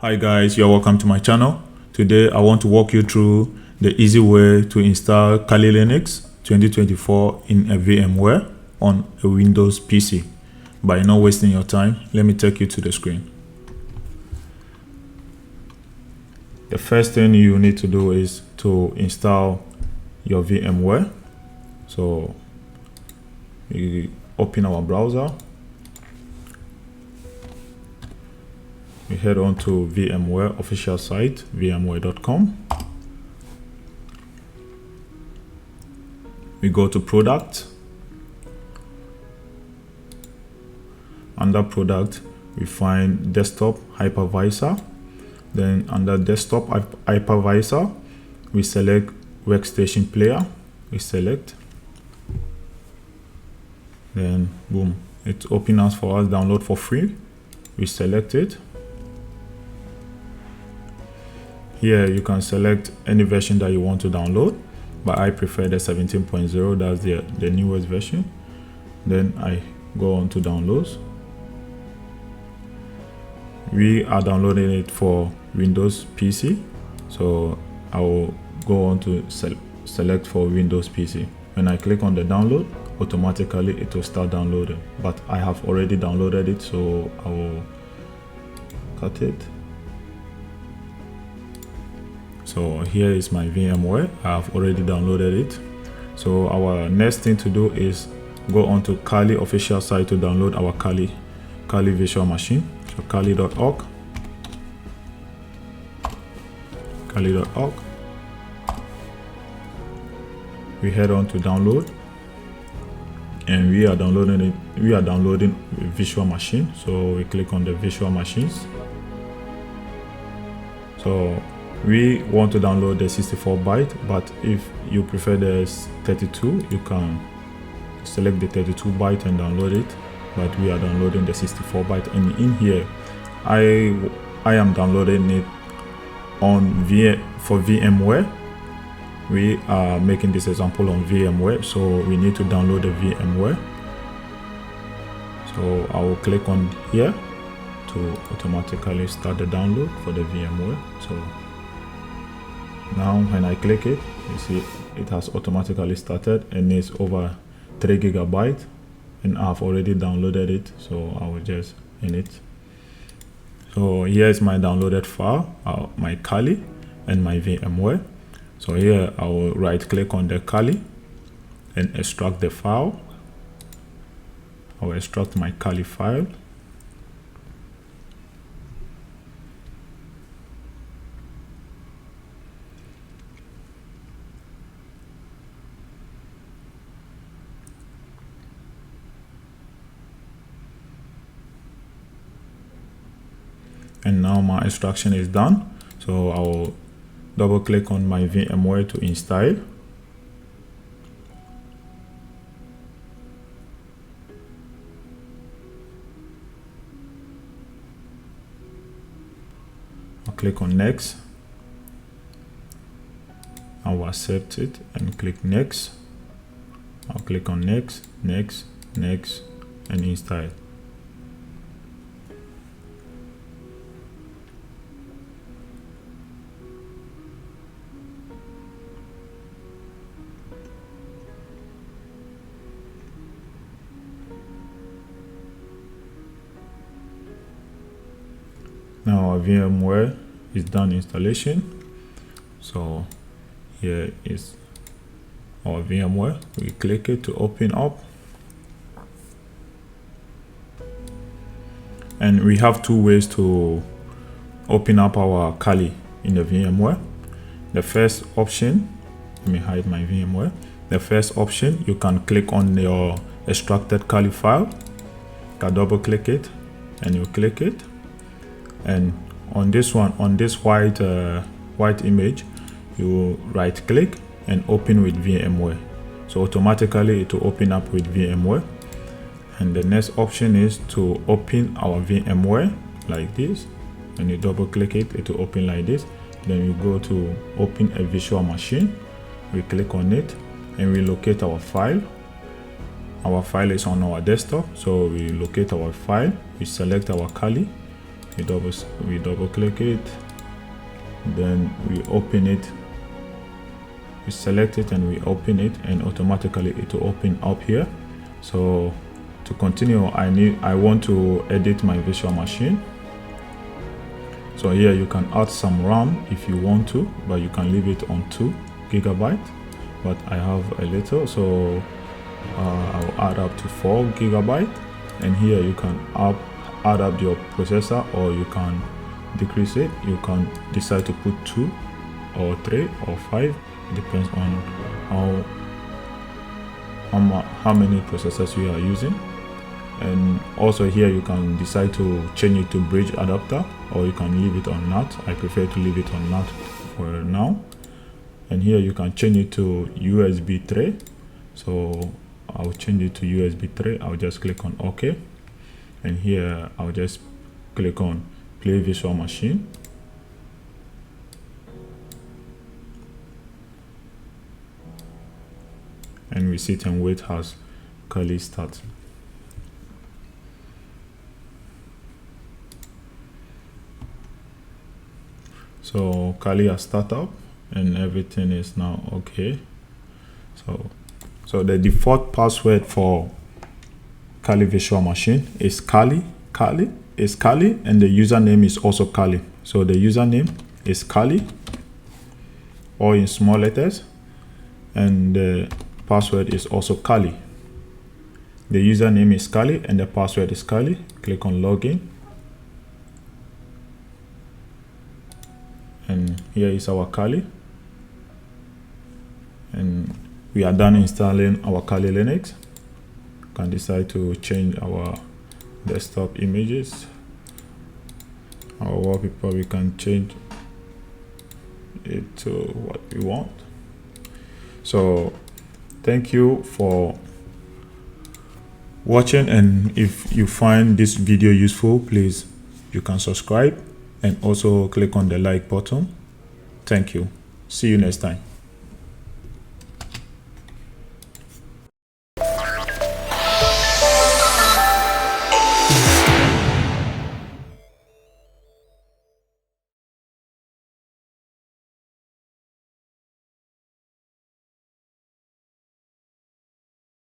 Hi guys, you're welcome to my channel. Today I want to walk you through the easy way to install Kali Linux 2024 in a VMware on a Windows PC. By not wasting your time, let me take you to the screen. The first thing you need to do is to install your VMware. So you open our browser. We head on to VMware official site, vmware.com. We go to product. Under product, we find desktop hypervisor. Then under desktop hypervisor, we select workstation player. We select. Then boom, it opens for us, download for free. We select it. Here you can select any version that you want to download, but I prefer the 17.0, that's the newest version. Then I go on to downloads. We are downloading it for Windows PC, so I will go on to select for Windows PC. When I click on the download, automatically it will start downloading, but I have already downloaded it, so I will cut it. So here is my VMware. I have already downloaded it. So our next thing to do is go on to Kali official site to download our Kali virtual machine. So kali.org. Kali.org. We head on to download, and we are downloading it. We are downloading a virtual machine. So we click on the virtual machines. So we want to download the 64-byte, but if you prefer the 32, you can select the 32-byte and download it. But we are downloading the 64-byte, and in here, I am downloading it on for VMware. We are making this example on VMware, so we need to download the VMware. So I will click on here to automatically start the download for the VMware. So now when I click it, you see it has automatically started, and it's over 3 GB, and I've already downloaded it, so I will just init. So here is my downloaded file, my Kali and my VMware. So here I will right click on the Kali and extract the file. I will extract my Kali file. And now my extraction is done. So I will double click on my VMware to install. I'll click on next. I will accept it and click next. I'll click on next, next, next, and install. Now our VMware is done installation. So here is our VMware. We click it to open up, and we have two ways to open up our Kali in the VMware. The first option, let me hide my VMware. The first option, you can click on your extracted Kali file. You can double click it, and you click it. And on this one, on this white image, you right click and open with VMware. So automatically it will open up with VMware. And the next option is to open our VMware like this. When you double click it, it will open like this. Then you go to open a virtual machine. We click on it and we locate our file. Our file is on our desktop, so we locate our file. We select our Kali. we double click it, then we open it, we select it and we open it, and automatically it will open up here. So to continue, I want to edit my virtual machine. So here you can add some RAM if you want to, but you can leave it on 2 GB, but I have a little, so I'll add up to 4 GB. And here you can add up your processor, or you can decrease it. You can decide to put 2 or 3 or 5, depends on how many processors you are using. And also here you can decide to change it to bridge adapter, or you can leave it on NAT. I prefer to leave it on NAT for now. And here you can change it to USB 3. So I'll change it to USB 3. I'll just click on OK. And here I'll just click on play virtual machine. And we sit and wait as Kali starts. So Kali has started up and everything is now okay. So the default password for Kali virtual machine is Kali, and the username is also Kali. So the username is Kali, all in small letters, and the password is also Kali. The username is Kali and the password is Kali. Click on login. And here is our Kali, and we are done installing our Kali Linux. We can decide to change our desktop images, our wallpaper. We can change it to what we want. So thank you for watching, and if you find this video useful, please you can subscribe and also click on the like button. Thank you. See you next time.